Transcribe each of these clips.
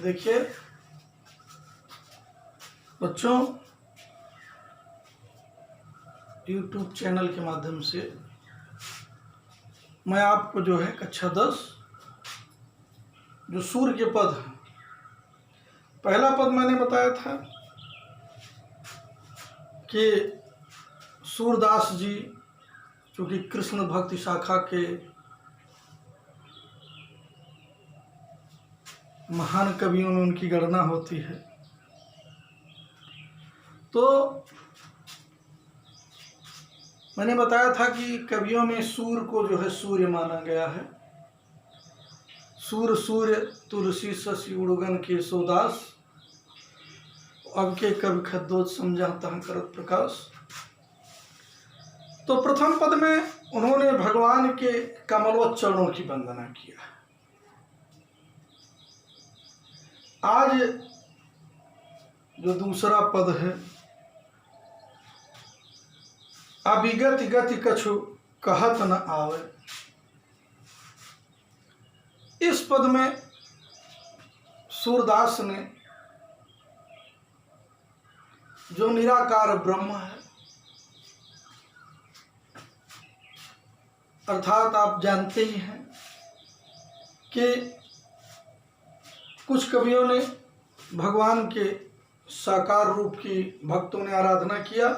देखिए बच्चों, YouTube channel के माध्यम से मैं आपको जो है कक्षा 10 जो सूर्य के पद है, पहला पद मैंने बताया था कि सूरदास जी जो कि कृष्ण भक्ति शाखा के महान कवियों में उनकी गणना होती है। तो मैंने बताया था कि कवियों में सूर्य को जो है सूर्य माना गया है। सूर्य सूर्य तुलसी शशि उड़गन के सोदास, अब के कवि खद्दोत समझाता करत प्रकाश। तो प्रथम पद में उन्होंने भगवान के कमलवत चरणों की वंदना किया। आज जो दूसरा पद है, अभिगत गति कछु कहत न आवे, इस पद में सूरदास ने जो निराकार ब्रह्म है, अर्थात आप जानते ही हैं कि कुछ कवियों ने भगवान के साकार रूप की भक्तों ने आराधना किया,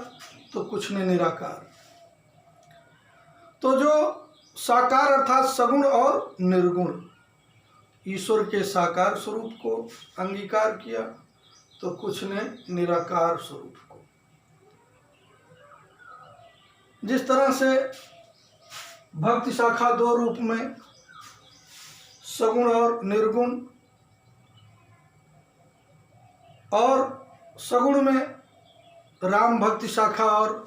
तो कुछ ने निराकार। तो जो साकार अर्थात सगुण और निर्गुण ईश्वर के साकार स्वरूप को अंगीकार किया, तो कुछ ने निराकार स्वरूप को। जिस तरह से भक्ति शाखा दो रूप में सगुण और निर्गुण, और सगुण में राम भक्ति शाखा और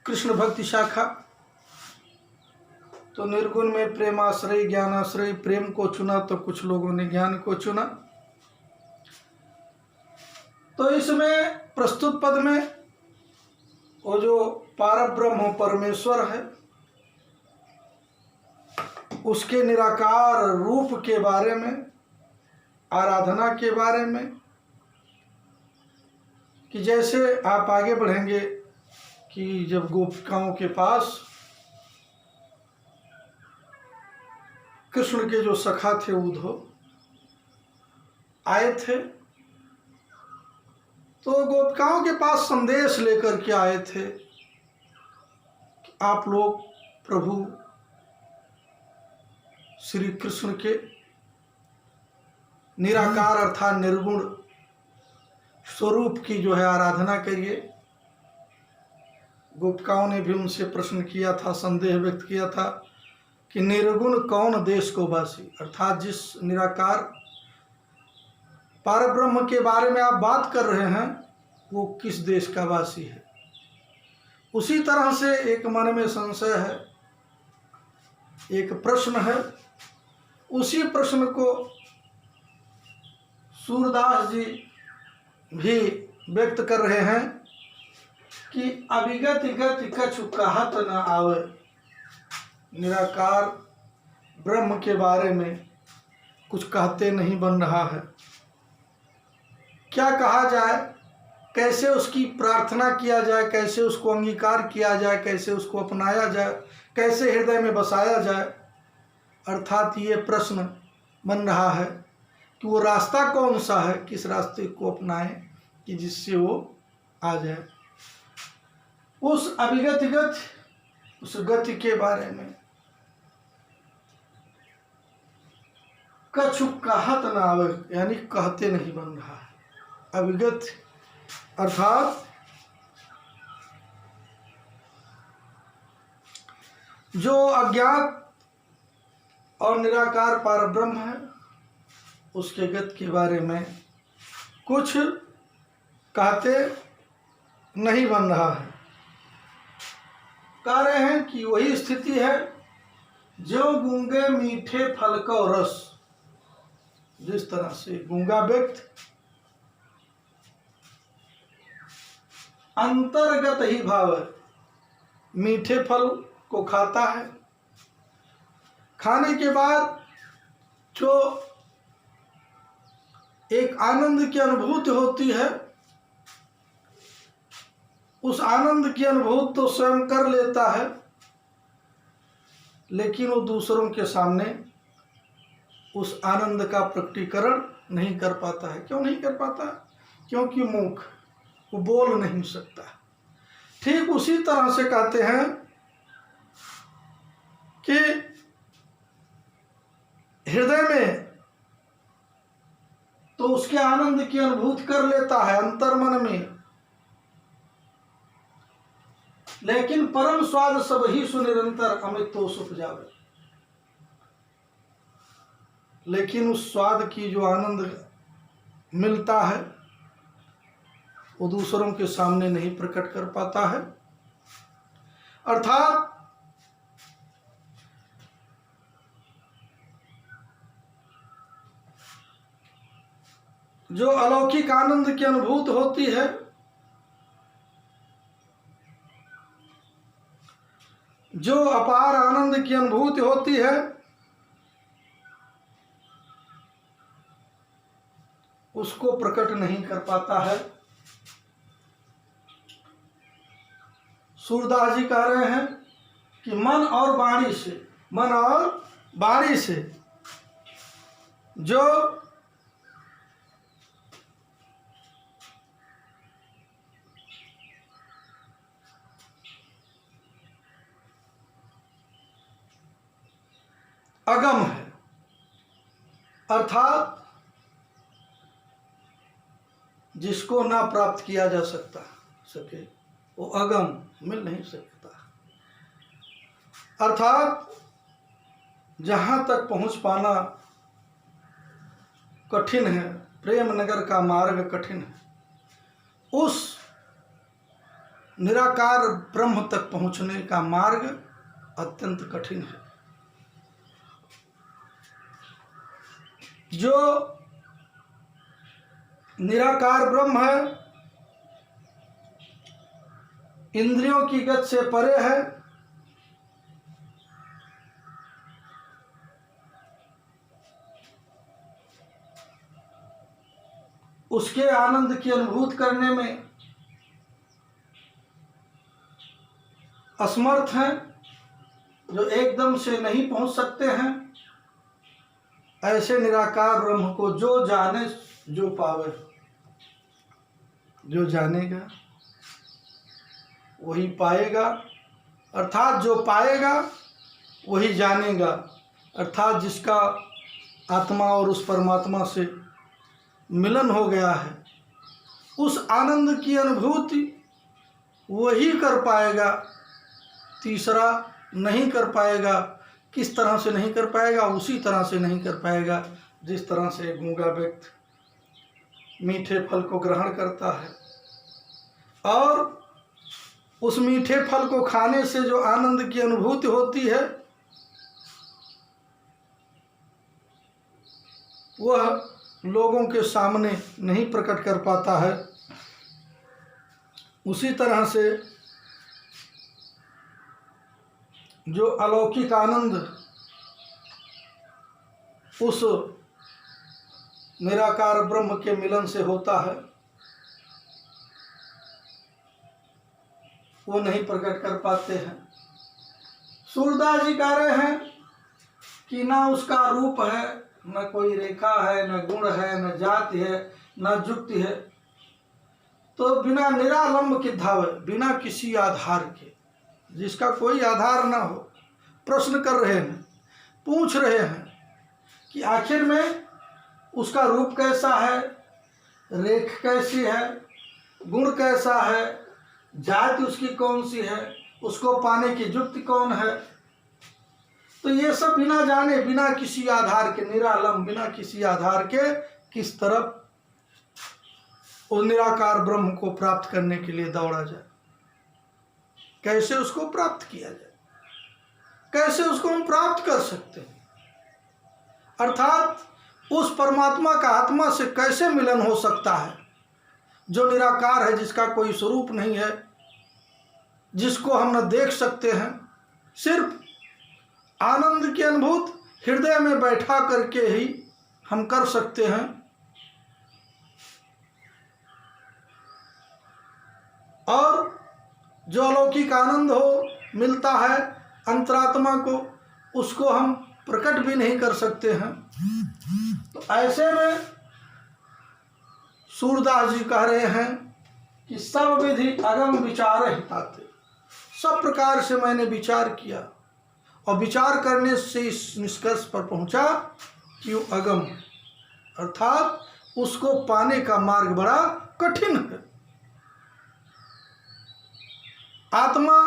कृष्ण भक्ति शाखा, तो निर्गुण में प्रेमाश्रय ज्ञानाश्रय, प्रेम को चुना तो कुछ लोगों ने ज्ञान को चुना। तो इसमें प्रस्तुत पद में वो जो पारब्रह्म परमेश्वर है, उसके निराकार रूप के बारे में, आराधना के बारे में, कि जैसे आप आगे बढ़ेंगे कि जब गोपिकाओं के पास कृष्ण के जो सखा थे उद्धव आए थे, तो गोपिकाओं के पास संदेश लेकर के आए थे कि आप लोग प्रभु श्री कृष्ण के निराकार अर्थात निर्गुण स्वरूप की जो है आराधना करिए। गोपिकाओं ने भी उनसे प्रश्न किया था, संदेह व्यक्त किया था कि निर्गुण कौन देश को वासी, अर्थात जिस निराकार पारब्रह्म के बारे में आप बात कर रहे हैं वो किस देश का वासी है। उसी तरह से एक मन में संशय है, एक प्रश्न है। उसी प्रश्न को सूरदास जी भी व्यक्त कर रहे हैं कि अभिगत गति कछु कहत न आवे, निराकार ब्रह्म के बारे में कुछ कहते नहीं बन रहा है। क्या कहा जाए, कैसे उसकी प्रार्थना किया जाए, कैसे उसको अंगीकार किया जाए, कैसे उसको अपनाया जाए, कैसे हृदय में बसाया जाए। अर्थात ये प्रश्न बन रहा है कि वो रास्ता कौन सा है, किस रास्ते को अपनाएं कि जिससे वो आ जाए। उस अभिगत गति, उस गति के बारे में कछु कहत न आवे, यानी कहते नहीं बन रहा है। अभिगत अर्थात जो अज्ञात और निराकार पारब्रह्म है, उसके गत के बारे में कुछ कहते नहीं बन रहा है। कह रहे हैं कि वही स्थिति है जो गूंगे मीठे फल का रस। जिस तरह से गूंगा व्यक्ति अंतर्गत ही भाव मीठे फल को खाता है, खाने के बाद जो एक आनंद की अनुभूति होती है, उस आनंद की अनुभूति तो स्वयं कर लेता है, लेकिन वो दूसरों के सामने उस आनंद का प्रकटीकरण नहीं कर पाता है। क्यों नहीं कर पाता? क्योंकि मूक, वो बोल नहीं सकता। ठीक उसी तरह से कहते हैं कि हृदय में तो उसके आनंद की अनुभूति कर लेता है अंतर्मन में, लेकिन परम स्वाद सब ही सुनिरंतर अमित तो सुख जावे। लेकिन उस स्वाद की जो आनंद मिलता है वो दूसरों के सामने नहीं प्रकट कर पाता है। अर्थात जो अलौकिक आनंद की अनुभूति होती है, जो अपार आनंद की अनुभूति होती है, उसको प्रकट नहीं कर पाता है। सूरदास जी कह रहे हैं कि मन और वाणी से जो अगम है, अर्थात जिसको ना प्राप्त किया जा सके, वो अगम मिल नहीं सकता। अर्थात जहाँ तक पहुँच पाना कठिन है, प्रेम नगर का मार्ग कठिन है, उस निराकार ब्रह्म तक पहुँचने का मार्ग अत्यंत कठिन है। जो निराकार ब्रह्म है, इंद्रियों की गति से परे है, उसके आनंद की अनुभूति करने में असमर्थ हैं, जो एकदम से नहीं पहुंच सकते हैं, ऐसे निराकार ब्रह्म को जो जाने जो पावे, जो जानेगा वही पाएगा। अर्थात जो पाएगा वही जानेगा। अर्थात जिसका आत्मा और उस परमात्मा से मिलन हो गया है, उस आनंद की अनुभूति वही कर पाएगा, तीसरा नहीं कर पाएगा। किस तरह से नहीं कर पाएगा? उसी तरह से नहीं कर पाएगा जिस तरह से गूंगा व्यक्ति मीठे फल को ग्रहण करता है, और उस मीठे फल को खाने से जो आनंद की अनुभूति होती है, वह लोगों के सामने नहीं प्रकट कर पाता है। उसी तरह से जो अलौकिक आनंद उस निराकार ब्रह्म के मिलन से होता है, वो नहीं प्रकट कर पाते हैं। सूरदास जी कह रहे हैं कि ना उसका रूप है, न कोई रेखा है, न गुण है, न जाति है, न जुक्ति है, तो बिना निरालंब के धावे, बिना किसी आधार के, जिसका कोई आधार ना हो। प्रश्न कर रहे हैं, पूछ रहे हैं कि आखिर में उसका रूप कैसा है, रेख कैसी है, गुण कैसा है, जाति उसकी कौन सी है, उसको पाने की युक्ति कौन है। तो ये सब बिना जाने, बिना किसी आधार के, निरालंब, बिना किसी आधार के किस तरफ उस निराकार ब्रह्म को प्राप्त करने के लिए दौड़ा जाए, कैसे उसको प्राप्त किया जाए, कैसे उसको हम प्राप्त कर सकते हैं। अर्थात उस परमात्मा का आत्मा से कैसे मिलन हो सकता है, जो निराकार है, जिसका कोई स्वरूप नहीं है, जिसको हम न देख सकते हैं, सिर्फ आनंद की अनुभूति हृदय में बैठा करके ही हम कर सकते हैं। और जो अलौकिक आनंद हो मिलता है अंतरात्मा को, उसको हम प्रकट भी नहीं कर सकते हैं। तो ऐसे में सूरदास जी कह रहे हैं कि सब विधि अगम विचार हिताते, सब प्रकार से मैंने विचार किया और विचार करने से इस निष्कर्ष पर पहुंचा कि वो अगम अर्थात उसको पाने का मार्ग बड़ा कठिन है। आत्मा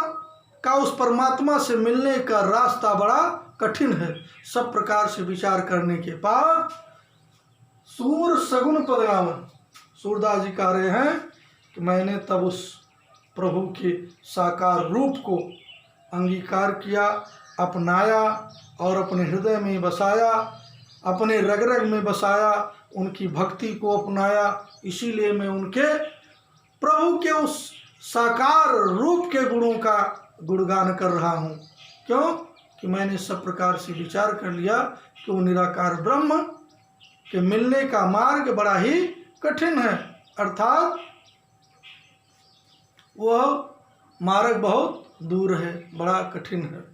का उस परमात्मा से मिलने का रास्ता बड़ा कठिन है। सब प्रकार से विचार करने के बाद सूर सगुन पदगावन, सूरदास जी कह रहे हैं कि मैंने तब उस प्रभु के साकार रूप को अंगीकार किया, अपनाया और अपने हृदय में बसाया, अपने रग रग में बसाया, उनकी भक्ति को अपनाया। इसीलिए मैं उनके प्रभु के उस साकार रूप के गुणों का गुणगान कर रहा हूँ। क्यों? कि मैंने सब प्रकार से विचार कर लिया कि वो निराकार ब्रह्म के मिलने का मार्ग बड़ा ही कठिन है, अर्थात वह मार्ग बहुत दूर है, बड़ा कठिन है।